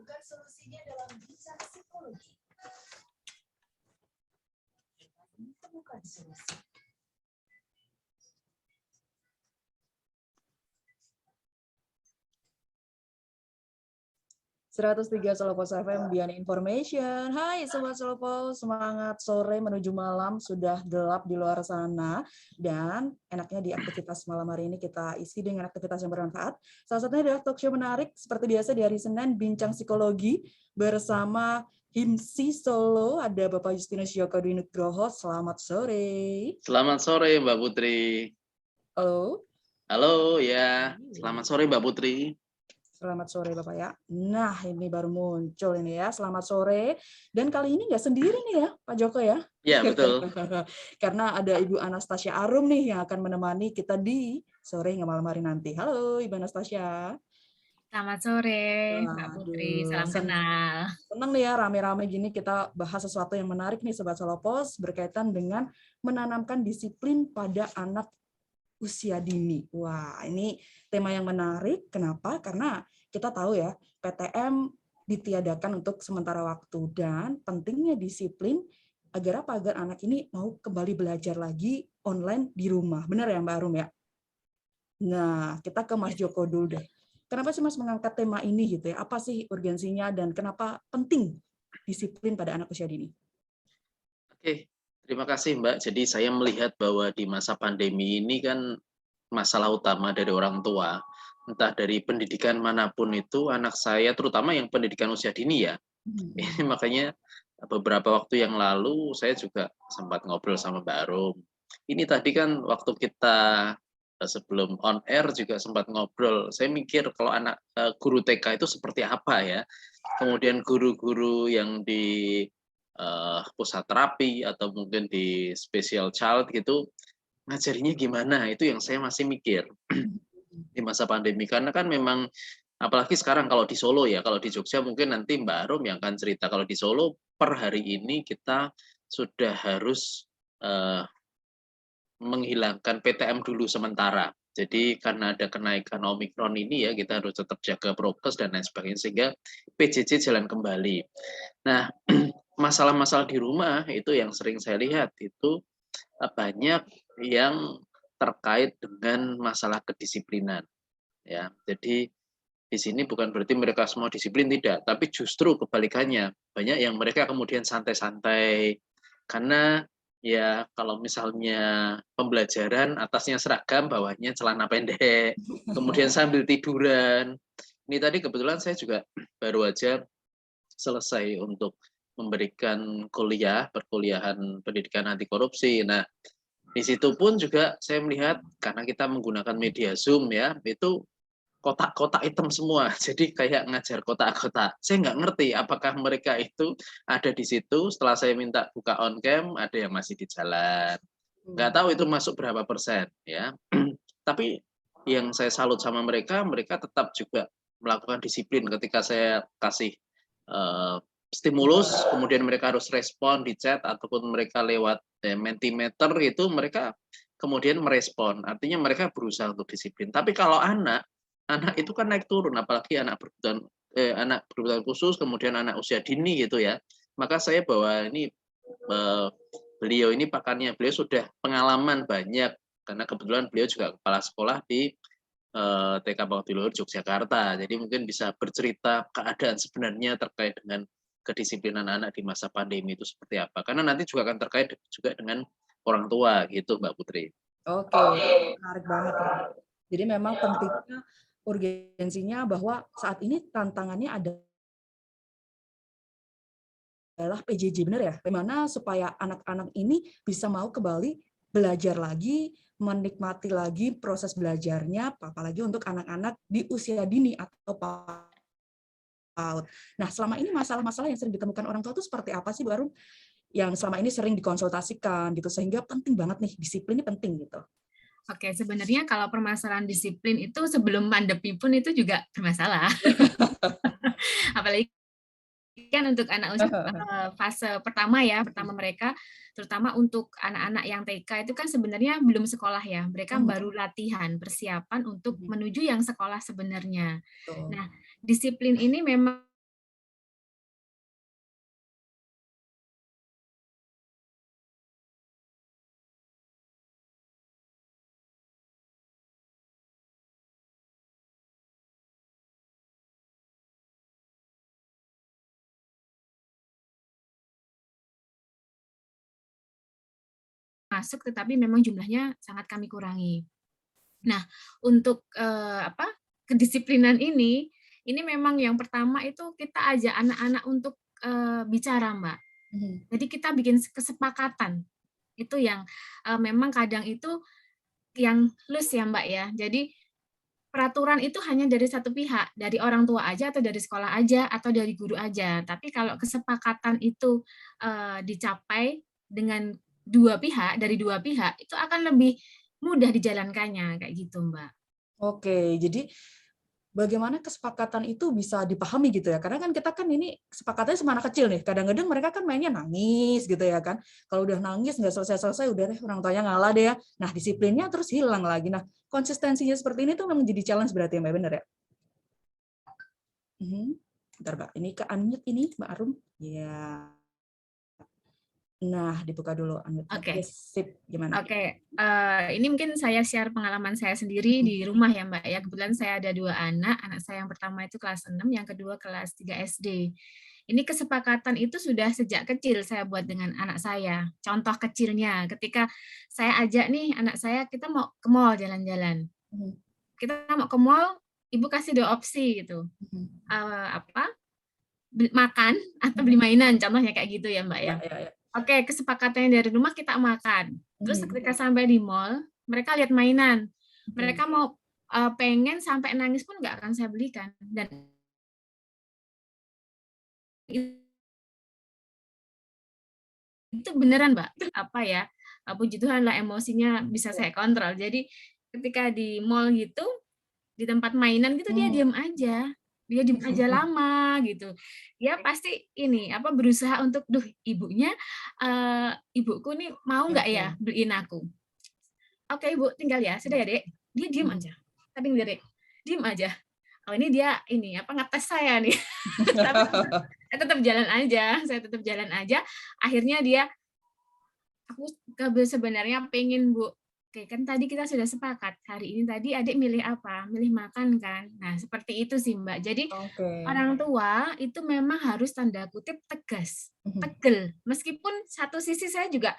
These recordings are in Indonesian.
Temukan solusinya dalam bincang psikologi. Temukan solusi. 103 Solopos FM Beyond Information. Hai Sobat Solopos, semangat sore menuju malam, sudah gelap di luar sana. Dan enaknya di aktivitas malam hari ini kita isi dengan aktivitas yang bermanfaat. Salah satunya adalah talk show menarik, seperti biasa di hari Senin, Bincang Psikologi bersama Himsi Solo. Ada Bapak Justinus Joko Dwi Nugroho. Selamat sore. Selamat sore Mbak Putri. Halo. Halo ya, selamat sore Mbak Putri. Selamat sore Bapak ya. Nah ini baru muncul ini ya, selamat sore. Dan kali ini nggak sendiri nih ya Pak Joko ya. Iya betul. Karena ada Ibu Anastasia Arum nih yang akan menemani kita di sore hingga malam hari nanti. Halo Ibu Anastasia. Selamat sore Mbak Putri, salam kenal. Senang nih ya rame-rame gini kita bahas sesuatu yang menarik nih Sobat Solopos berkaitan dengan menanamkan disiplin pada anak usia dini. Wah, ini tema yang menarik. Kenapa? Karena kita tahu ya, PTM ditiadakan untuk sementara waktu dan pentingnya disiplin agar apa? Agar anak ini mau kembali belajar lagi online di rumah. Benar ya Mbak Arum ya? Nah, kita ke Mas Joko dulu deh. Kenapa sih Mas mengangkat tema ini gitu ya? Apa sih urgensinya dan kenapa penting disiplin pada anak usia dini? Oke. Terima kasih Mbak. Jadi saya melihat bahwa di masa pandemi ini kan masalah utama dari orang tua, entah dari pendidikan manapun itu, anak saya terutama yang pendidikan usia dini ya. Ini makanya beberapa waktu yang lalu saya juga sempat ngobrol sama Mbak Arum. Ini tadi kan waktu kita sebelum on air juga sempat ngobrol. Saya mikir kalau anak guru TK itu seperti apa ya. Kemudian guru-guru yang di pusat terapi atau mungkin di special child gitu ngajarinya gimana, itu yang saya masih mikir di masa pandemi. Karena kan memang apalagi sekarang kalau di Solo ya, kalau di Jogja mungkin nanti Mbak Arum yang akan cerita. Kalau di Solo per hari ini kita sudah harus menghilangkan PTM dulu sementara. Jadi karena ada kenaikan Omikron ini ya, kita harus tetap jaga prokes dan lain sebagainya sehingga PJJ jalan kembali. Nah, masalah-masalah di rumah itu yang sering saya lihat itu banyak yang terkait dengan masalah kedisiplinan ya. Jadi di sini bukan berarti mereka semua disiplin, tidak, tapi justru kebalikannya, banyak yang mereka kemudian santai-santai karena ya kalau misalnya pembelajaran atasnya seragam, bawahnya celana pendek, kemudian sambil tiduran. Ini tadi kebetulan saya juga baru aja selesai untuk memberikan perkuliahan pendidikan anti korupsi. Nah, di situ pun juga saya melihat karena kita menggunakan media Zoom ya, itu kotak-kotak hitam semua. Jadi kayak ngajar kotak-kotak. Saya nggak ngerti apakah mereka itu ada di situ setelah saya minta buka on cam, ada yang masih di jalan. Nggak tahu itu masuk berapa persen ya. Tapi yang saya salut sama mereka, mereka tetap juga melakukan disiplin ketika saya kasih stimulus, kemudian mereka harus respon di chat ataupun mereka lewat Mentimeter itu mereka kemudian merespon. Artinya mereka berusaha untuk disiplin. Tapi kalau anak itu kan naik turun, apalagi anak berkebutuhan khusus, kemudian anak usia dini gitu ya. Maka saya bawa ini beliau ini pakarnya, beliau sudah pengalaman banyak karena kebetulan beliau juga kepala sekolah di TK Bangka Luhur Yogyakarta. Jadi mungkin bisa bercerita keadaan sebenarnya terkait dengan kedisiplinan anak di masa pandemi itu seperti apa. Karena nanti juga akan terkait juga dengan orang tua gitu Mbak Putri. Oke, menarik banget. Jadi memang pentingnya urgensinya bahwa saat ini tantangannya adalah PJJ, benar ya? Bagaimana supaya anak-anak ini bisa mau kembali belajar lagi, menikmati lagi proses belajarnya, apalagi untuk anak-anak di usia dini atau PAUD. Nah, selama ini masalah-masalah yang sering ditemukan orang tua itu seperti apa sih, Baru? Yang selama ini sering dikonsultasikan gitu, sehingga penting banget nih, disiplin ini penting gitu. Oke, sebenarnya kalau permasalahan disiplin itu sebelum pandemi pun itu juga bermasalah. Apalagi kan untuk anak usia fase pertama mereka, terutama untuk anak-anak yang TK itu kan sebenarnya belum sekolah ya, mereka baru latihan persiapan untuk menuju yang sekolah sebenarnya. Nah, disiplin ini memang masuk, tetapi memang jumlahnya sangat kami kurangi. Nah, untuk kedisiplinan ini memang yang pertama itu kita ajak anak-anak untuk bicara, Mbak. Jadi kita bikin kesepakatan. Itu yang memang kadang itu yang loose ya, Mbak ya. Jadi peraturan itu hanya dari satu pihak, dari orang tua aja atau dari sekolah aja atau dari guru aja. Tapi kalau kesepakatan itu dicapai dengan dari dua pihak, itu akan lebih mudah dijalankannya kayak gitu, Mbak. Oke, jadi bagaimana kesepakatan itu bisa dipahami gitu ya? Karena kan kita kan ini kesepakatannya sama anak kecil nih. Kadang-kadang mereka kan mainnya nangis gitu ya kan. Kalau udah nangis nggak selesai-selesai, udah deh orang tuanya ngalah deh ya. Nah, disiplinnya terus hilang lagi. Nah, konsistensinya seperti ini tuh memang jadi challenge berarti ya, Mbak, bener ya? Bentar, Mbak. Ini ke unmute ini, Mbak Arum. Ya. Nah, dibuka dulu unmute-nya. Oke. Sip, gimana? Oke, ini mungkin saya share pengalaman saya sendiri di rumah ya, Mbak ya. Kebetulan saya ada 2 anak saya yang pertama itu kelas 6, yang kedua kelas 3 SD. Ini kesepakatan itu sudah sejak kecil saya buat dengan anak saya. Contoh kecilnya, ketika saya ajak nih anak saya, kita mau ke mall jalan-jalan. Kita mau ke mall, Ibu kasih 2 opsi gitu. Makan atau beli mainan, contohnya kayak gitu ya, Mbak ya. Oke, kesepakatannya dari rumah kita makan. Terus ketika sampai di mall, mereka lihat mainan. Mereka mau pengen sampai nangis pun nggak akan saya belikan. Dan itu beneran, Mbak. Puji Tuhan lah emosinya bisa saya kontrol. Jadi ketika di mall gitu, di tempat mainan gitu dia diam aja. Dia diem aja lama gitu. Dia pasti berusaha untuk, ibunya, ibuku nih mau nggak ya beliin aku? Oke Ibu, tinggal ya, sudah ya Dek. Dia diem aja. Tapi Dek, diem aja. Oh ini dia ngetes saya nih. Tapi saya tetap jalan aja. Akhirnya dia, aku sebenarnya pengen Bu. Oke, kan tadi kita sudah sepakat, hari ini tadi adik milih apa? Milih makan kan? Nah, seperti itu sih Mbak. Jadi orang tua itu memang harus tanda kutip tegas, tegel. Meskipun satu sisi saya juga,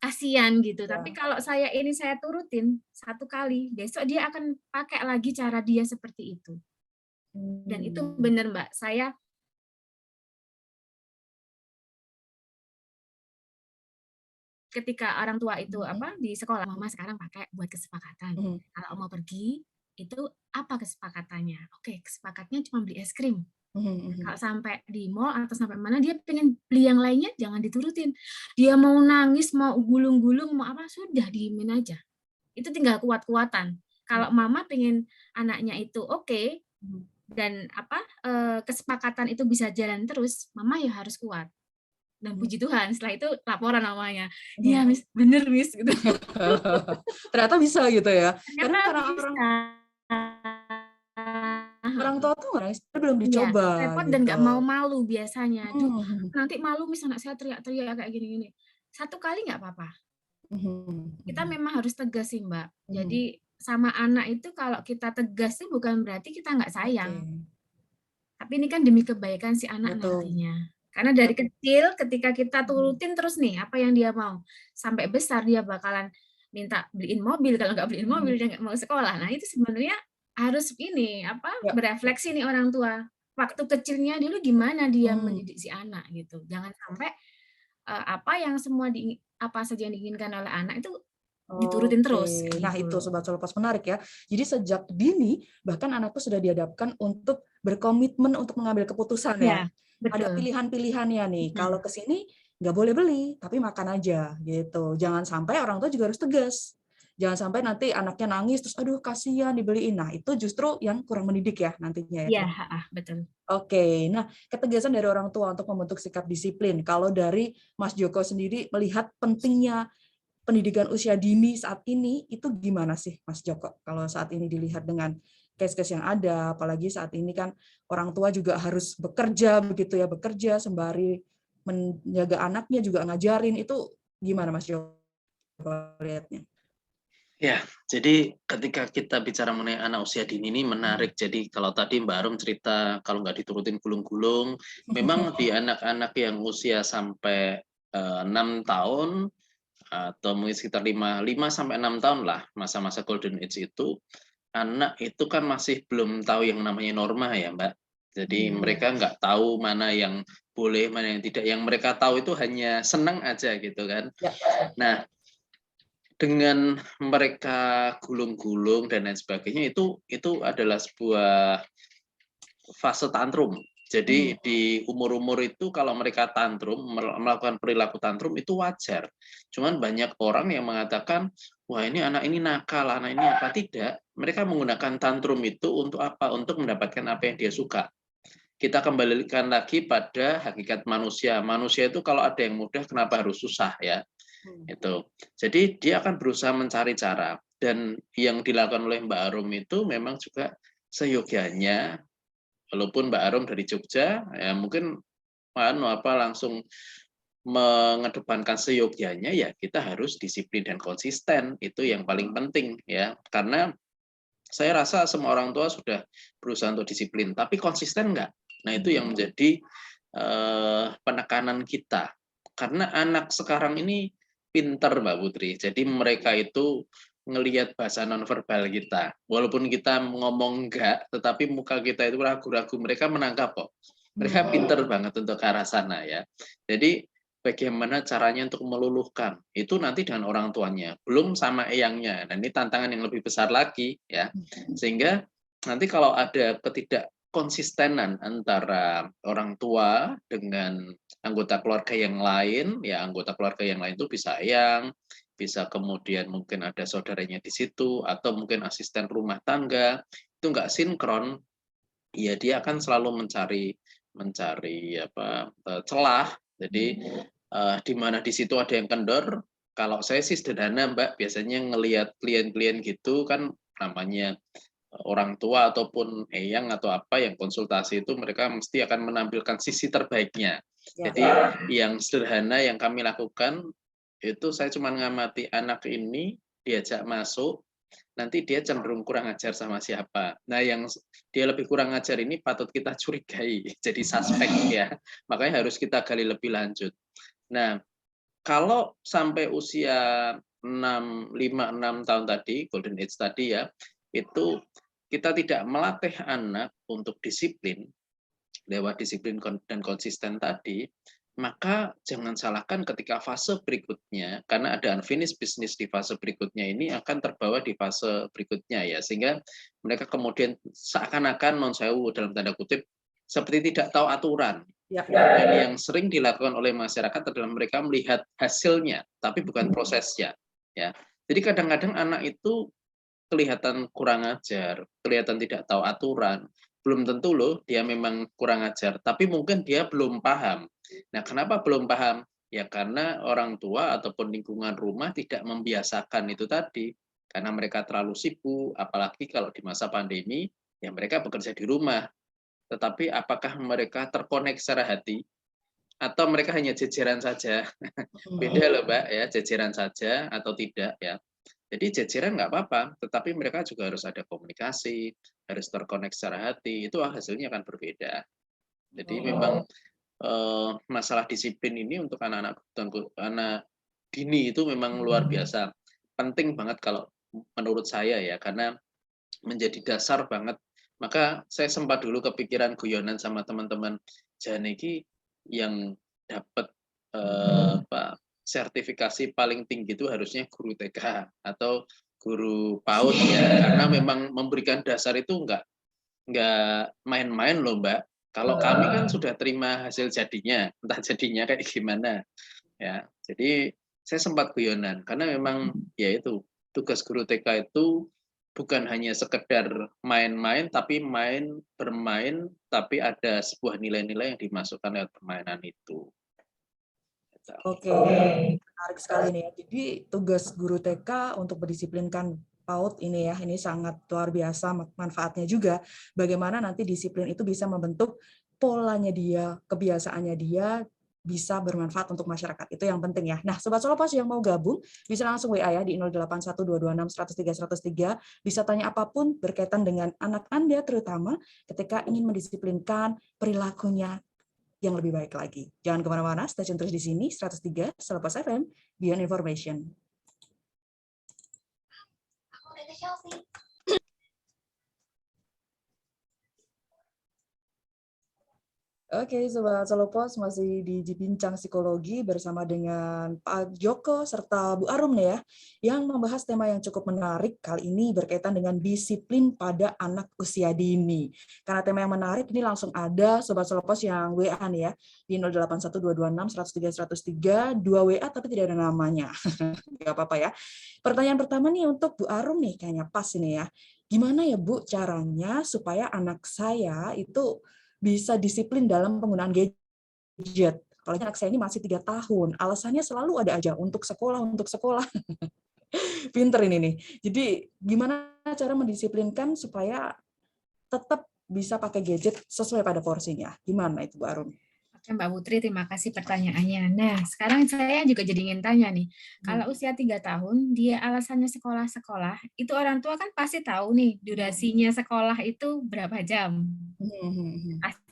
kasihan gitu. Tapi kalau saya turutin 1 kali, besok dia akan pakai lagi cara dia seperti itu. Dan itu benar Mbak, saya ketika orang tua itu di sekolah, mama sekarang pakai buat kesepakatan. Kalau mau pergi itu apa kesepakatannya? Oke, kesepakatnya cuma beli es krim. Kalau sampai di mall atau sampai mana dia pengen beli yang lainnya, jangan diturutin. Dia mau nangis, mau gulung-gulung, mau apa sudah diemin aja. Itu tinggal kuat-kuatan. Kalau mama pengen anaknya itu oke, dan kesepakatan itu bisa jalan terus, mama ya harus kuat. Dan puji Tuhan, setelah itu laporan namanya. Iya, Miss, bener, Miss. Gitu. Ternyata bisa gitu ya. Karena orang tua tuh belum dicoba. Repot gitu. Dan nggak mau malu biasanya. Nanti malu, Miss, anak saya teriak-teriak kayak gini-gini. 1 kali nggak apa-apa. Kita memang harus tegas sih, Mbak. Jadi sama anak itu kalau kita tegas itu bukan berarti kita nggak sayang. Tapi ini kan demi kebaikan si anak nantinya. Karena dari kecil ketika kita turutin terus nih apa yang dia mau, sampai besar dia bakalan minta beliin mobil, kalau nggak beliin mobil dia nggak mau sekolah. Nah itu sebenarnya harus berefleksi nih orang tua. Waktu kecilnya dulu gimana dia mendidik si anak gitu. Jangan sampai apa saja yang diinginkan oleh anak itu diturutin terus. Nah itu Sobat Solopos menarik ya. Jadi sejak dini bahkan anakku sudah dihadapkan untuk berkomitmen untuk mengambil keputusan ya. Ada pilihan-pilihannya nih. Kalau ke sini nggak boleh beli, tapi makan aja gitu. Jangan sampai orang tua juga harus tegas. Jangan sampai nanti anaknya nangis terus aduh kasihan dibeliin. Nah, itu justru yang kurang mendidik ya nantinya ya. Iya, betul. Oke. Nah, ketegasan dari orang tua untuk membentuk sikap disiplin. Kalau dari Mas Joko sendiri melihat pentingnya pendidikan usia dini saat ini itu gimana sih Mas Joko? Kalau saat ini dilihat dengan case-case yang ada, apalagi saat ini kan orang tua juga harus bekerja begitu ya, bekerja sembari menjaga anaknya juga ngajarin, itu gimana Mas Joko lihatnya? Ya, jadi ketika kita bicara mengenai anak usia dini ini menarik. Jadi kalau tadi Mbak Arum cerita kalau nggak diturutin gulung-gulung, memang di anak-anak yang usia sampai 6 tahun atau mungkin sekitar 5 sampai 6 tahun lah, masa-masa golden age itu, anak itu kan masih belum tahu yang namanya norma ya, Mbak. Jadi mereka nggak tahu mana yang boleh, mana yang tidak. Yang mereka tahu itu hanya senang aja gitu kan. Ya. Nah, dengan mereka gulung-gulung dan lain sebagainya, itu adalah sebuah fase tantrum. Jadi di umur-umur itu kalau mereka tantrum, melakukan perilaku tantrum itu wajar. Cuman banyak orang yang mengatakan, wah ini anak ini nakal, anak ini apa. Tidak. Mereka menggunakan tantrum itu untuk apa? Untuk mendapatkan apa yang dia suka. Kita kembalikan lagi pada hakikat manusia. Manusia itu kalau ada yang mudah, kenapa harus susah ya? Itu. Jadi dia akan berusaha mencari cara. Dan yang dilakukan oleh Mbak Arum itu memang juga seyogyanya. Walaupun Mbak Arum dari Jogja, ya mungkin langsung mengedepankan seyogyanya, ya kita harus disiplin dan konsisten. Itu yang paling penting ya. Karena saya rasa semua orang tua sudah berusaha untuk disiplin, tapi konsisten enggak? Nah itu yang menjadi penekanan kita. Karena anak sekarang ini pinter Mbak Putri. Jadi mereka itu ngelihat bahasa nonverbal kita. Walaupun kita ngomong enggak, tetapi muka kita itu ragu-ragu, mereka menangkap kok. Mereka pinter banget untuk ke arah sana ya. Jadi bagaimana caranya untuk meluluhkan, itu nanti dengan orang tuanya, belum sama eyangnya. Nah ini tantangan yang lebih besar lagi ya. Sehingga nanti kalau ada ketidakkonsistenan antara orang tua dengan anggota keluarga yang lain, ya anggota keluarga yang lain itu bisa eyang, bisa kemudian mungkin ada saudaranya di situ, atau mungkin asisten rumah tangga, itu nggak sinkron, ya dia akan selalu mencari celah. Jadi di mana di situ ada yang kendor. Kalau saya sih sederhana Mbak, biasanya ngelihat klien-klien gitu kan, namanya orang tua ataupun eyang atau apa yang konsultasi itu, mereka mesti akan menampilkan sisi terbaiknya. Jadi yang sederhana yang kami lakukan itu, saya cuma ngamati anak ini diajak masuk, nanti dia cenderung kurang ajar sama siapa. Nah, yang dia lebih kurang ajar ini patut kita curigai, jadi suspek ya. Makanya harus kita gali lebih lanjut. Nah, kalau sampai usia 5-6 tahun tadi, golden age tadi ya, itu kita tidak melatih anak untuk disiplin, lewat disiplin dan konsisten tadi, maka jangan salahkan ketika fase berikutnya, karena ada unfinished business di fase berikutnya ini akan terbawa di fase berikutnya ya, sehingga mereka kemudian seakan-akan non sewu dalam tanda kutip seperti tidak tahu aturan. Dan yang sering dilakukan oleh masyarakat adalah mereka melihat hasilnya, tapi bukan prosesnya. Ya, jadi kadang-kadang anak itu kelihatan kurang ajar, kelihatan tidak tahu aturan. Belum tentu loh dia memang kurang ajar, tapi mungkin dia belum paham. Nah, kenapa belum paham? Ya karena orang tua ataupun lingkungan rumah tidak membiasakan itu tadi. Karena mereka terlalu sibuk, apalagi kalau di masa pandemi, ya mereka bekerja di rumah. Tetapi apakah mereka terkonek secara hati? Atau mereka hanya jejeran saja? Beda loh Mbak, ya jejeran saja atau tidak ya. Jadi jejeran nggak apa-apa, tetapi mereka juga harus ada komunikasi, harus terkonek secara hati, itu hasilnya akan berbeda. Jadi memang masalah disiplin ini untuk anak-anak dini itu memang luar biasa. Penting banget kalau menurut saya ya, karena menjadi dasar banget. Maka saya sempat dulu kepikiran guyonan sama teman-teman, Janeki yang dapat sertifikasi paling tinggi itu harusnya guru TK atau guru PAUD ya, karena memang memberikan dasar itu nggak main-main loh Mbak. Kalau kami kan sudah terima hasil jadinya, entah jadinya kayak gimana ya. Jadi saya sempat guyonan karena memang ya itu tugas guru TK itu bukan hanya sekedar main-main, tapi bermain, tapi ada sebuah nilai-nilai yang dimasukkan lewat permainan itu. Oke, menarik sekali nih ya. Jadi tugas guru TK untuk mendisiplinkan PAUD ini ya, ini sangat luar biasa manfaatnya juga. Bagaimana nanti disiplin itu bisa membentuk polanya dia, kebiasaannya dia, bisa bermanfaat untuk masyarakat. Itu yang penting ya. Nah, Sobat Solopos yang mau gabung, bisa langsung WA ya di 081226103103. Bisa tanya apapun berkaitan dengan anak Anda, terutama ketika ingin mendisiplinkan perilakunya yang lebih baik lagi. Jangan kemana-mana, stay tune terus di sini, 103 Solopos FM, Beyond Information. Oke, Sobat Salopos, masih di Bincang Psikologi bersama dengan Pak Joko serta Bu Arum nih ya, yang membahas tema yang cukup menarik kali ini berkaitan dengan disiplin pada anak usia dini. Karena tema yang menarik, ini langsung ada Sobat Salopos yang WA nih ya, di 081226 103 103, 2 WA tapi tidak ada namanya. Nggak apa-apa ya. Pertanyaan pertama nih untuk Bu Arum nih, kayaknya pas ini ya. Gimana ya Bu caranya supaya anak saya itu bisa disiplin dalam penggunaan gadget. Apalagi anak saya ini masih 3 tahun. Alasannya selalu ada aja, untuk sekolah, untuk sekolah. Pinter ini nih. Jadi gimana cara mendisiplinkan supaya tetap bisa pakai gadget sesuai pada porsinya? Gimana itu, Bu Arum? Oke, Mbak Putri, terima kasih pertanyaannya. Nah, sekarang saya juga jadi ingin tanya nih, kalau usia 3 tahun, dia alasannya sekolah-sekolah, itu orang tua kan pasti tahu nih, durasinya sekolah itu berapa jam. Pasti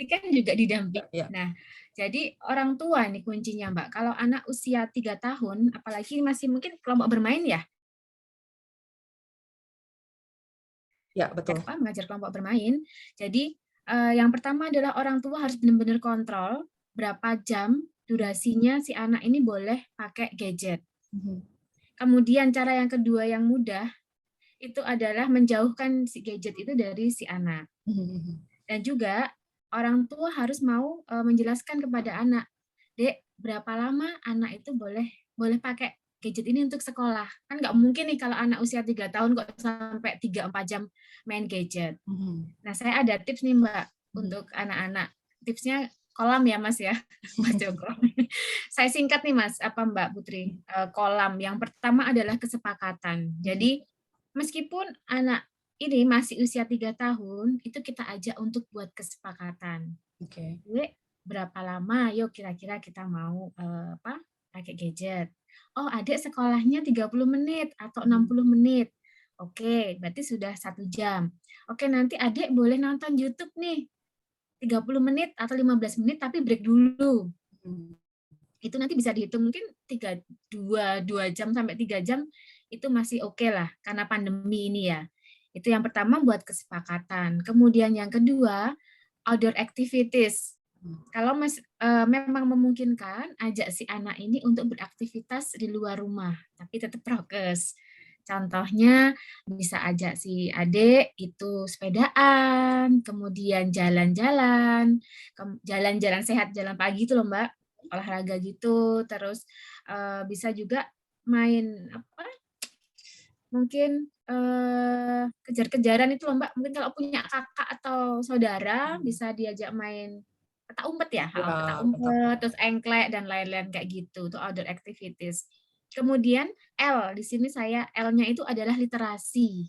kan juga didampingi. Ya. Nah, jadi orang tua nih kuncinya, Mbak. Kalau anak usia 3 tahun, apalagi masih mungkin kelompok bermain ya, Ya, betul. mengajar kelompok bermain. Jadi yang pertama adalah orang tua harus benar-benar kontrol berapa jam durasinya si anak ini boleh pakai gadget. Kemudian cara yang kedua yang mudah itu adalah menjauhkan si gadget itu dari si anak. Dan juga orang tua harus mau menjelaskan kepada anak, Dek, berapa lama anak itu boleh pakai gadget ini untuk sekolah. Kan nggak mungkin nih kalau anak usia 3 tahun kok sampai 3-4 jam main gadget. Nah, saya ada tips nih, Mbak, untuk anak-anak. Tipsnya kolam ya, Mas ya, Mas Joko. Saya singkat nih, Mas, Mbak Putri. Kolam. Yang pertama adalah kesepakatan. Jadi, meskipun anak ini masih usia 3 tahun, itu kita ajak untuk buat kesepakatan. Oke. Berapa lama yuk kira-kira kita mau pakai gadget. Oh, adik sekolahnya 30 menit atau 60 menit. Oke, berarti sudah 1 jam. Oke, nanti adik boleh nonton YouTube nih 30 menit atau 15 menit tapi break dulu. Itu nanti bisa dihitung mungkin 2 jam sampai 3 jam itu masih oke lah karena pandemi ini ya. Itu yang pertama buat kesepakatan. Kemudian yang kedua, outdoor activities. Kalau memang memungkinkan, ajak si anak ini untuk beraktivitas di luar rumah, tapi tetap prokes. Contohnya bisa ajak si adik itu sepedaan, kemudian jalan-jalan, jalan-jalan sehat, jalan pagi itu loh Mbak, olahraga gitu, terus bisa juga main mungkin kejar-kejaran itu loh Mbak, mungkin kalau punya kakak atau saudara bisa diajak main peta umpet ya, peta umpet, terus engklek dan lain-lain kayak gitu, itu outdoor activities. Kemudian L, di sini L-nya itu adalah literasi.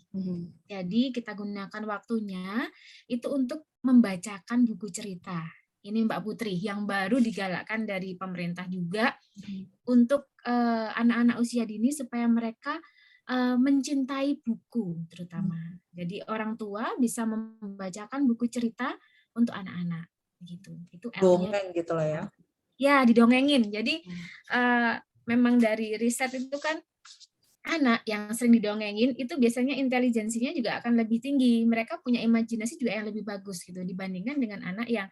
Jadi kita gunakan waktunya itu untuk membacakan buku cerita. Ini Mbak Putri, yang baru digalakkan dari pemerintah juga untuk anak-anak usia dini supaya mereka mencintai buku terutama. Jadi orang tua bisa membacakan buku cerita untuk anak-anak gitu. Itu L-nya. Dongeng gitu lah ya. Ya, didongengin. Jadi memang dari riset itu kan anak yang sering didongengin itu biasanya intelijensinya juga akan lebih tinggi. Mereka punya imajinasi juga yang lebih bagus gitu dibandingkan dengan anak yang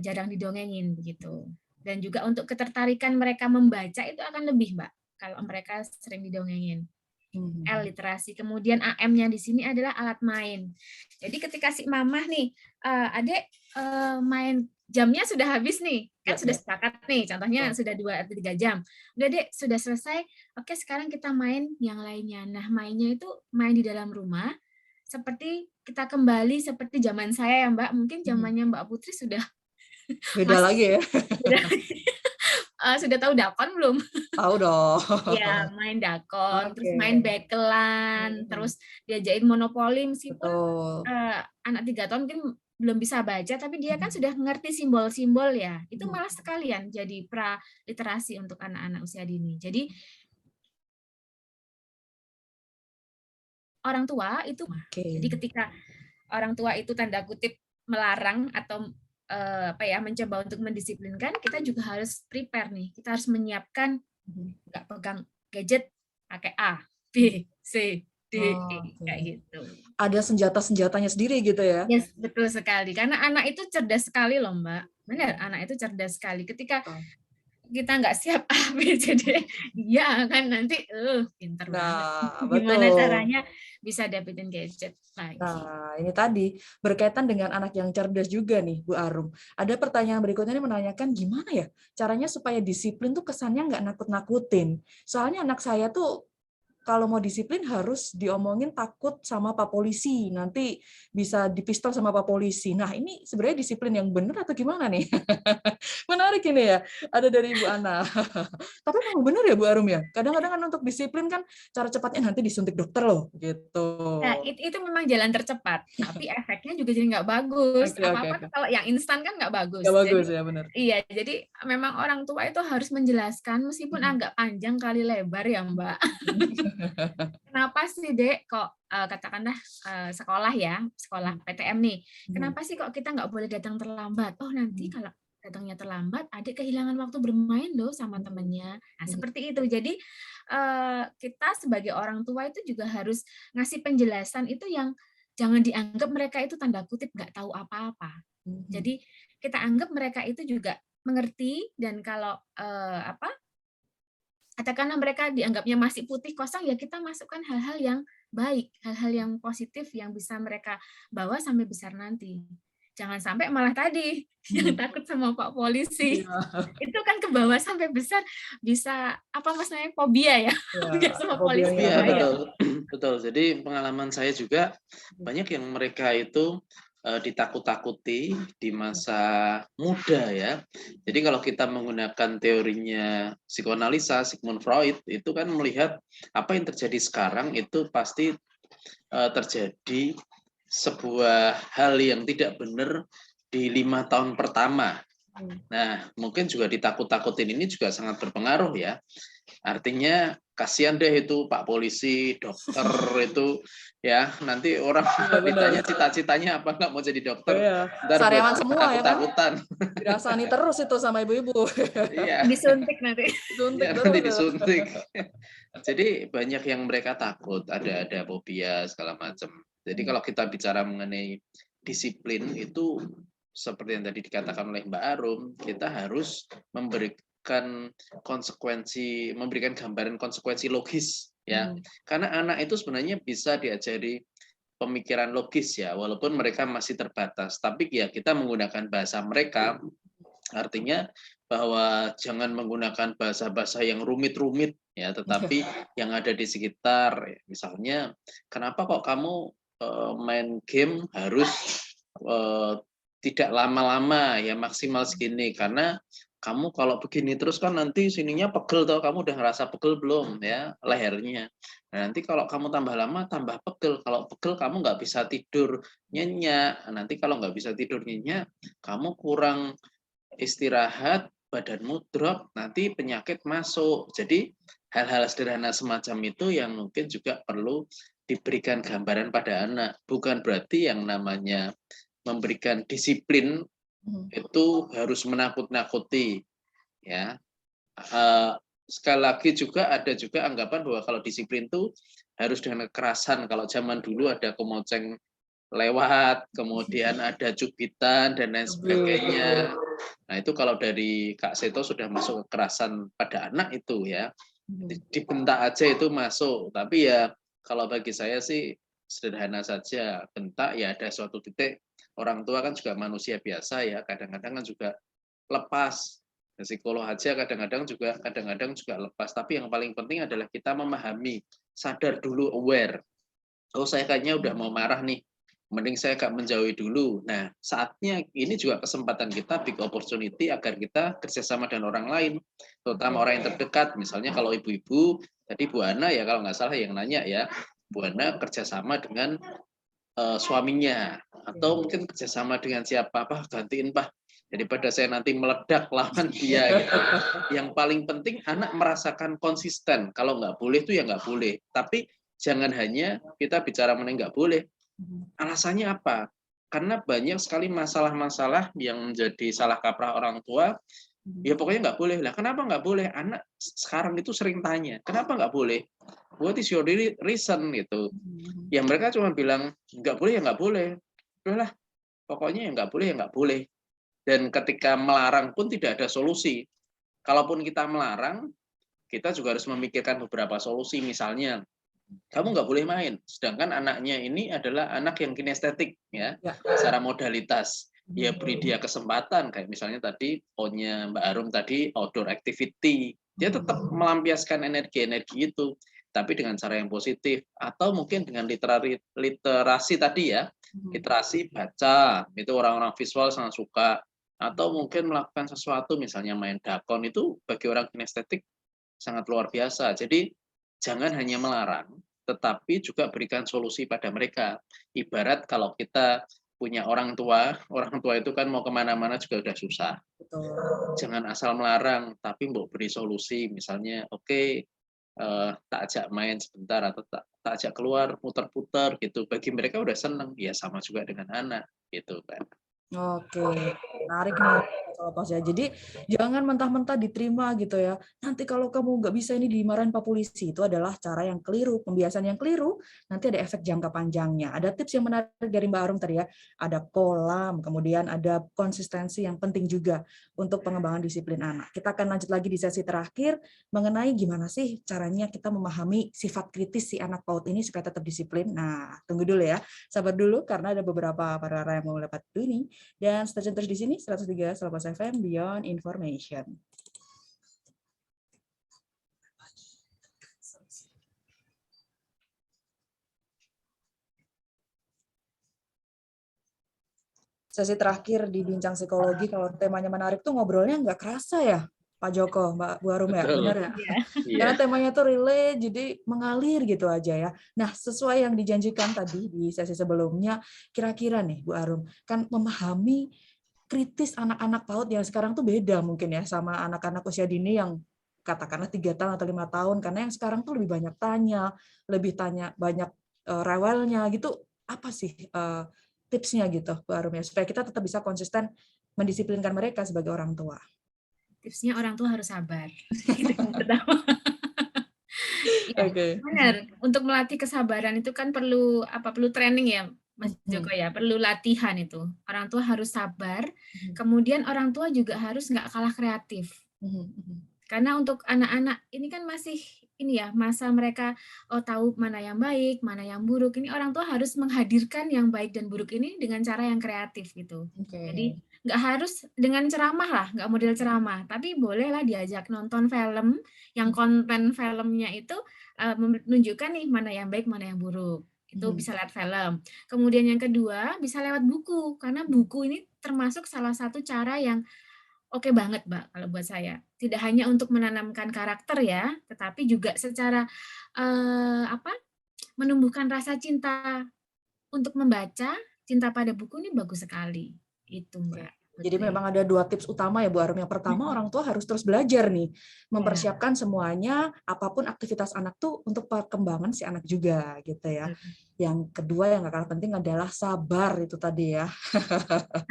jarang didongengin begitu. Dan juga untuk ketertarikan mereka membaca itu akan lebih, Mbak, kalau mereka sering didongengin. L literasi. Kemudian AM-nya di sini adalah alat main. Jadi ketika si mamah nih, adek main jamnya sudah habis nih, kan sudah sepakat nih, contohnya sudah 2 atau 3 jam. Udah dek, sudah selesai, oke sekarang kita main yang lainnya. Nah mainnya itu main di dalam rumah, seperti kita kembali seperti zaman saya ya Mbak, mungkin zamannya Mbak Putri sudah beda lagi ya. Sudah tahu dakon belum? Tahu dong. Ya, main dakon, terus main bekelan, terus diajain monopoli meskipun anak 3 tahun mungkin belum bisa baca, tapi dia kan sudah mengerti simbol-simbol ya. Itu malah sekalian jadi pra literasi untuk anak-anak usia dini. Jadi orang tua itu, jadi ketika orang tua itu tanda kutip melarang atau mencoba untuk mendisiplinkan, kita juga harus prepare nih. Kita harus menyiapkan nggak pegang gadget pakai A, B, C, D, E kayak gitu. Ada senjata-senjatanya sendiri gitu ya? Yes, betul sekali. Karena anak itu cerdas sekali loh, Mbak. Benar, anak itu cerdas sekali. Ketika kita nggak siap A, B, C, D, iya kan nanti pinter banget. Gimana betul. caranya bisa dapetin gadget lagi. Nah, ini tadi berkaitan dengan anak yang cerdas juga nih, Bu Arum. Ada pertanyaan berikutnya ini menanyakan gimana ya caranya supaya disiplin tuh kesannya nggak nakut-nakutin. Soalnya anak saya tuh kalau mau disiplin harus diomongin takut sama Pak Polisi, nanti bisa dipistol sama Pak Polisi. Nah, ini sebenarnya disiplin yang benar atau gimana nih? Menarik ini ya, ada dari Ibu Ana. Tapi memang benar ya Bu Arum ya, kadang-kadang kan untuk disiplin kan cara cepatnya nanti disuntik dokter loh, gitu. Nah, itu memang jalan tercepat, tapi efeknya juga jadi nggak bagus. Apa-apa tuh kalau yang instan kan nggak bagus. Nggak bagus ya, benar. Iya, jadi memang orang tua itu harus menjelaskan meskipun agak panjang kali lebar ya, Mbak. Kenapa sih, Dek, kok katakanlah sekolah PTM nih, kenapa sih kok kita nggak boleh datang terlambat? Oh, nanti kalau datangnya terlambat, adik kehilangan waktu bermain loh sama temennya. Nah, seperti itu. Jadi kita sebagai orang tua itu juga harus ngasih penjelasan itu yang jangan dianggap mereka itu tanda kutip nggak tahu apa-apa. Jadi kita anggap mereka itu juga mengerti, dan kalau katakanlah mereka dianggapnya masih putih kosong, ya kita masukkan hal-hal yang baik, hal-hal yang positif yang bisa mereka bawa sampai besar nanti. Jangan sampai malah tadi yang takut sama Pak Polisi. Itu kan ke bawah sampai besar bisa fobia ya. Sama polisi. Iya, betul. Jadi pengalaman saya juga banyak yang mereka itu ditakut-takuti di masa muda ya. Jadi kalau kita menggunakan teorinya psikoanalisa Sigmund Freud itu kan melihat apa yang terjadi sekarang itu pasti terjadi sebuah hal yang tidak benar di 5 tahun pertama. Nah, mungkin juga ditakut-takutin ini juga sangat berpengaruh ya. Artinya kasihan deh itu Pak Polisi, dokter itu ya, nanti orang ditanya cita-citanya apa, nggak mau jadi dokter. Sariawan semua ya kan? Takut-takutan. Dirasani terus itu sama ibu-ibu. Iya. Disuntik nanti. Nanti disuntik. Jadi banyak yang mereka takut, ada fobia segala macam. Jadi kalau kita bicara mengenai disiplin itu seperti yang tadi dikatakan oleh Mbak Arum, kita harus memberikan gambaran konsekuensi logis ya. Karena anak itu sebenarnya bisa diajari pemikiran logis ya, walaupun mereka masih terbatas. Tapi ya kita menggunakan bahasa mereka, artinya bahwa jangan menggunakan bahasa-bahasa yang rumit-rumit ya, tetapi yang ada di sekitar. Misalnya, kenapa kok kamu main game harus tidak lama-lama ya, maksimal segini, karena kamu kalau begini terus kan nanti sininya pegel toh, kamu udah ngerasa pegel belum ya lehernya. Nah, nanti kalau kamu tambah lama tambah pegel, kalau pegel kamu nggak bisa tidur nyenyak, nanti kalau nggak bisa tidur nyenyak kamu kurang istirahat, badanmu drop, nanti penyakit masuk. Jadi hal-hal sederhana semacam itu yang mungkin juga perlu diberikan gambaran pada anak. Bukan berarti yang namanya memberikan disiplin itu harus menakut-nakuti ya. Sekali lagi juga ada juga anggapan bahwa kalau disiplin itu harus dengan kekerasan. Kalau zaman dulu ada kemoceng lewat, kemudian ada cubitan dan lain sebagainya. Nah, itu kalau dari Kak Seto sudah masuk kekerasan pada anak itu ya. Dibentak aja itu masuk. Tapi ya kalau bagi saya sih sederhana saja. Bentak ya ada suatu titik, orang tua kan juga manusia biasa ya, kadang-kadang kan juga lepas. Psikolog aja kadang-kadang juga lepas. Tapi yang paling penting adalah kita memahami, sadar dulu, aware. Oh, saya kayaknya udah mau marah nih, mending saya agak menjauhi dulu. Nah, saatnya ini juga kesempatan kita, big opportunity, agar kita kerjasama dengan orang lain, terutama orang yang terdekat. Misalnya kalau ibu-ibu, tadi Bu Ana ya kalau nggak salah yang nanya ya, Bu Ana kerjasama dengan suaminya, atau mungkin kerjasama dengan siapa, Pak, gantiin Pak, daripada saya nanti meledak lawan dia gitu. Yang paling penting anak merasakan konsisten, kalau nggak boleh itu ya nggak boleh, tapi jangan hanya kita bicara mengenai nggak boleh. Alasannya apa? karena banyak sekali masalah-masalah yang menjadi salah kaprah orang tua. Ya pokoknya nggak boleh lah. Kenapa nggak boleh? Anak sekarang itu sering tanya, kenapa nggak boleh? What is your reason gitu? Ya mereka cuma bilang nggak boleh ya nggak boleh. Udahlah, pokoknya ya nggak boleh ya nggak boleh. Dan ketika melarang pun tidak ada solusi. Kalaupun kita melarang, kita juga harus memikirkan beberapa solusi. Misalnya, kamu nggak boleh main. Sedangkan anaknya ini adalah anak yang kinestetik, ya, secara modalitas. Ya beri dia kesempatan, kayak misalnya tadi poinnya Mbak Arum tadi, outdoor activity. Dia tetap melampiaskan energi-energi itu, tapi dengan cara yang positif. Atau mungkin dengan literasi tadi ya, literasi baca, itu orang-orang visual sangat suka. Atau mungkin melakukan sesuatu, misalnya main dakon, itu bagi orang kinestetik sangat luar biasa. Jadi jangan hanya melarang, tetapi juga berikan solusi pada mereka. Ibarat kalau kita punya orang tua itu kan mau kemana-mana juga udah susah. Betul. Jangan asal melarang, tapi mau beri solusi. Misalnya, oke, tak ajak main sebentar atau tak ajak keluar muter-puter gitu. Bagi mereka udah seneng, ya sama juga dengan anak gitu kan. Oke, menarik nih soal pos ya. Jadi jangan mentah-mentah diterima gitu ya. Nanti kalau kamu nggak bisa ini dimarahin Pak Polisi. Itu adalah cara yang keliru, pembiasan yang keliru. Nanti ada efek jangka panjangnya. Ada tips yang menarik dari Mbak Arum tadi ya. Ada kolam, kemudian ada konsistensi yang penting juga untuk pengembangan disiplin anak. Kita akan lanjut lagi di sesi terakhir mengenai gimana sih caranya kita memahami sifat kritis si anak PAUD ini supaya tetap disiplin. Nah, tunggu dulu ya. Sabar dulu karena ada beberapa para yang mau lewat ini. Dan stay terus di sini 103 Selapos FM Beyond Information. Sesi terakhir di Bincang Psikologi, kalau temanya menarik tuh ngobrolnya nggak kerasa ya, Pak Joko, Mbak Bu Arum ya, benar ya? Karena temanya tuh relate, jadi mengalir gitu aja ya. Nah, sesuai yang dijanjikan tadi di sesi sebelumnya, kira-kira nih Bu Arum, kan memahami kritis anak-anak PAUD yang sekarang tuh beda mungkin ya sama anak-anak usia dini yang katakanlah 3 tahun atau 5 tahun, karena yang sekarang tuh lebih banyak tanya, banyak rewelnya gitu. Apa sih tipsnya gitu Bu Arum ya, supaya kita tetap bisa konsisten mendisiplinkan mereka sebagai orang tua? Tipsnya orang tua harus sabar. Itu yang pertama. Ya, benar. Untuk melatih kesabaran itu kan perlu training ya, Mas Joko ya, perlu latihan itu. Orang tua harus sabar, kemudian orang tua juga harus nggak kalah kreatif. Karena untuk anak-anak ini kan masih masa mereka tahu mana yang baik, mana yang buruk. Ini orang tua harus menghadirkan yang baik dan buruk ini dengan cara yang kreatif gitu. Jadi nggak harus dengan ceramah lah, nggak model ceramah, tapi bolehlah diajak nonton film yang konten filmnya itu menunjukkan nih mana yang baik, mana yang buruk. Itu bisa lewat film. Kemudian yang kedua bisa lewat buku, karena buku ini termasuk salah satu cara yang oke banget, Mbak, kalau buat saya. Tidak hanya untuk menanamkan karakter ya, tetapi juga secara menumbuhkan rasa cinta untuk membaca, cinta pada buku ini bagus sekali. Itu, Mbak. Jadi memang ada 2 tips utama ya Bu Arum. Yang pertama, orang tua harus terus belajar nih, mempersiapkan semuanya, apapun aktivitas anak tuh untuk perkembangan si anak juga gitu ya. Yang kedua yang gak kalah penting adalah sabar itu tadi ya.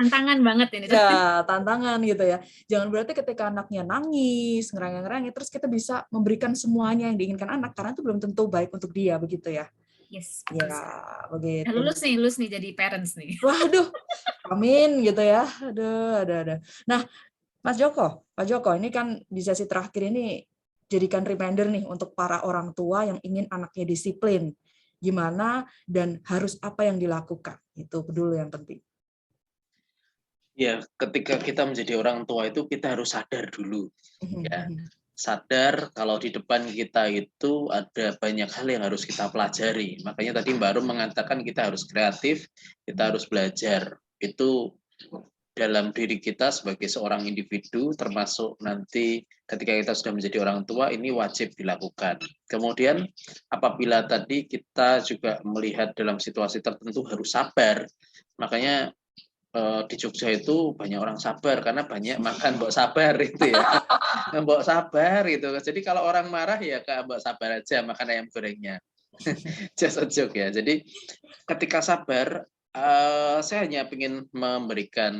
Tantangan banget ini. Ya, tantangan gitu ya. Jangan berarti ketika anaknya nangis, ngerang-ngerang, terus kita bisa memberikan semuanya yang diinginkan anak, karena itu belum tentu baik untuk dia, begitu ya. Yes, ya begitu. Lulus nih jadi parents nih. Waduh, amin gitu ya. Aduh. Nah, Mas Joko, Pak Joko, ini kan di sesi terakhir ini jadikan reminder nih untuk para orang tua yang ingin anaknya disiplin. Gimana dan harus apa yang dilakukan. Itu dulu yang penting. Ya, ketika kita menjadi orang tua itu kita harus sadar dulu. Ya. Sadar kalau di depan kita itu ada banyak hal yang harus kita pelajari. Makanya tadi Mbak Rum mengatakan kita harus kreatif, kita harus belajar. Itu dalam diri kita sebagai seorang individu, termasuk nanti ketika kita sudah menjadi orang tua, ini wajib dilakukan. Kemudian apabila tadi kita juga melihat dalam situasi tertentu harus sabar, makanya di Jogja itu banyak orang sabar karena banyak makan mbok sabar itu ya. Mbok sabar itu. Jadi kalau orang marah ya mbok sabar aja makan ayam gorengnya. Just a joke ya. Jadi ketika sabar Saya hanya ingin memberikan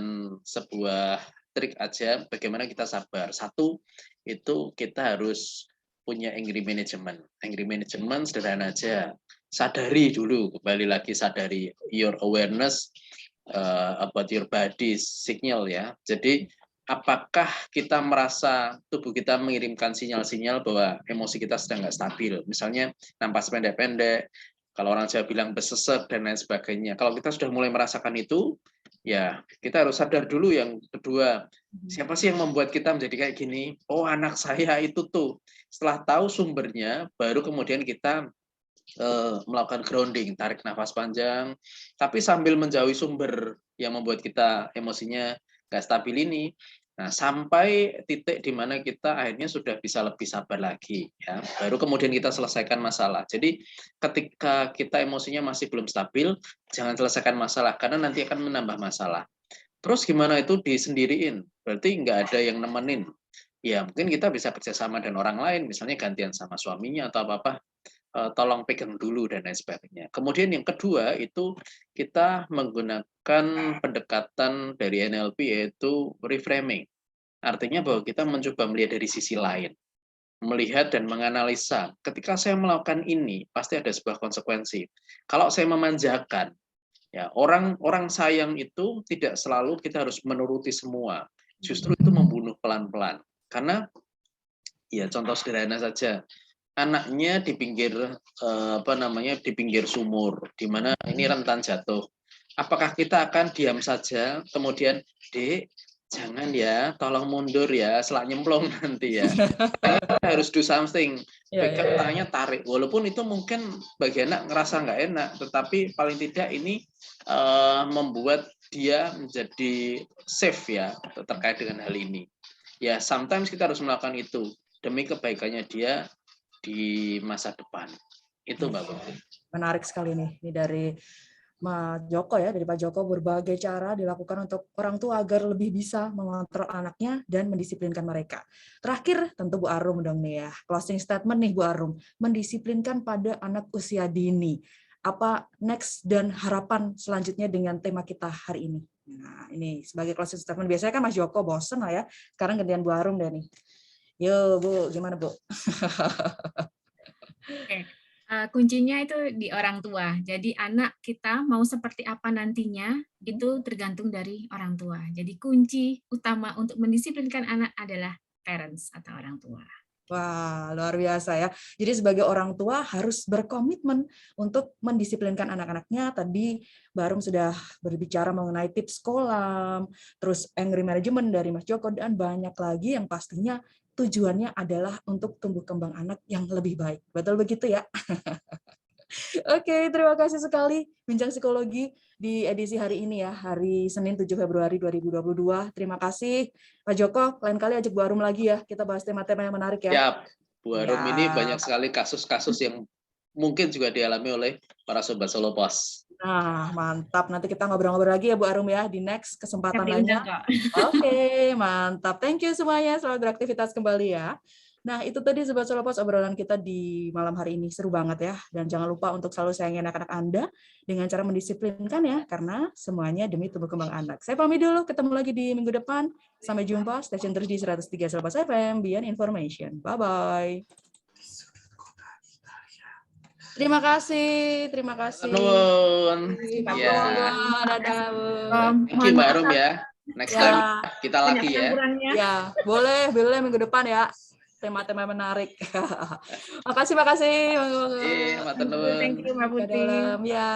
sebuah trik aja bagaimana kita sabar. Satu, itu kita harus punya angry management. Angry management sederhana aja. Sadari dulu, kembali lagi sadari your awareness about your body signal ya. Jadi apakah kita merasa tubuh kita mengirimkan sinyal-sinyal bahwa emosi kita sedang nggak stabil. Misalnya napas pendek-pendek, kalau orang Jawa bilang besesek dan lain sebagainya. Kalau kita sudah mulai merasakan itu, ya kita harus sadar dulu. Yang kedua, siapa sih yang membuat kita menjadi kayak gini? Oh, anak saya itu tuh. Setelah tahu sumbernya, baru kemudian kita melakukan grounding, tarik nafas panjang, tapi sambil menjauhi sumber yang membuat kita emosinya nggak stabil ini. Nah, sampai titik di mana kita akhirnya sudah bisa lebih sabar lagi, ya. Baru kemudian kita selesaikan masalah. Jadi, ketika kita emosinya masih belum stabil, jangan selesaikan masalah karena nanti akan menambah masalah. Terus gimana itu disendiriin? Berarti nggak ada yang nemenin. Ya, mungkin kita bisa kerjasama dengan orang lain, misalnya gantian sama suaminya atau apa-apa. Tolong pegang dulu dan lain sebagainya. Kemudian yang kedua itu kita menggunakan pendekatan dari NLP yaitu reframing. Artinya bahwa kita mencoba melihat dari sisi lain, melihat dan menganalisa. Ketika saya melakukan ini, pasti ada sebuah konsekuensi. Kalau saya memanjakan, ya orang sayang itu tidak selalu kita harus menuruti semua. Justru itu membunuh pelan-pelan. Karena ya contoh sederhana saja. Anaknya di pinggir di pinggir sumur, di mana ini rentan jatuh. Apakah kita akan diam saja, kemudian, Dek, jangan ya, tolong mundur ya, selak nyemplung nanti ya. Kita harus do something. Pegang tangannya, tarik. Walaupun itu mungkin bagi anak ngerasa nggak enak, tetapi paling tidak ini membuat dia menjadi safe ya terkait dengan hal ini. Ya, sometimes kita harus melakukan itu demi kebaikannya dia di masa depan. Itu Mbak Putri. Menarik sekali nih. Ini dari Mas Joko ya, dari Pak Joko, berbagai cara dilakukan untuk orang tua agar lebih bisa mengontrol anaknya dan mendisiplinkan mereka. Terakhir, tentu Bu Arum dong nih ya. Closing statement nih Bu Arum, mendisiplinkan pada anak usia dini. Apa next dan harapan selanjutnya dengan tema kita hari ini? Nah, ini sebagai closing statement. Biasanya kan Mas Joko bosen lah ya. Sekarang gantian Bu Arum deh nih. Yo Bu, gimana Bu? Oke. Kuncinya itu di orang tua. Jadi anak kita mau seperti apa nantinya itu tergantung dari orang tua. Jadi kunci utama untuk mendisiplinkan anak adalah parents atau orang tua. Wah, luar biasa ya. Jadi sebagai orang tua harus berkomitmen untuk mendisiplinkan anak-anaknya. Tadi Mbak Arum sudah berbicara mengenai tips kolam, terus angry management dari Mas Joko, dan banyak lagi yang pastinya tujuannya adalah untuk tumbuh kembang anak yang lebih baik. Betul begitu ya? Oke, terima kasih sekali Bincang Psikologi di edisi hari ini ya, hari Senin 7 Februari 2022. Terima kasih Pak Joko, lain kali ajak Bu Arum lagi ya, kita bahas tema-tema yang menarik ya. Ya, Bu Arum ini banyak sekali kasus-kasus yang mungkin juga dialami oleh para Sobat Solo Pos. Nah, mantap. Nanti kita ngobrol-ngobrol lagi ya Bu Arum ya, di next kesempatan lainnya. Oke, mantap. Thank you semuanya, selamat beraktivitas kembali ya. Nah, itu tadi Sobat Solo Pos obrolan kita di malam hari ini. Seru banget ya. Dan jangan lupa untuk selalu sayangi anak-anak Anda dengan cara mendisiplinkan ya, karena semuanya demi tumbuh kembang anak. Saya pamit dulu, ketemu lagi di minggu depan. Sampai jumpa, stay tune terus di 103 Solo Pos FM, Beyond Information. Bye-bye. Terima kasih, terima kasih. Ya. Dadah. Thank you Mbak Arum ya. Next time kita lagi ya. Ya, boleh minggu depan ya. Tema-tema menarik. Makasih. Thank you Mbak Putri. Ya.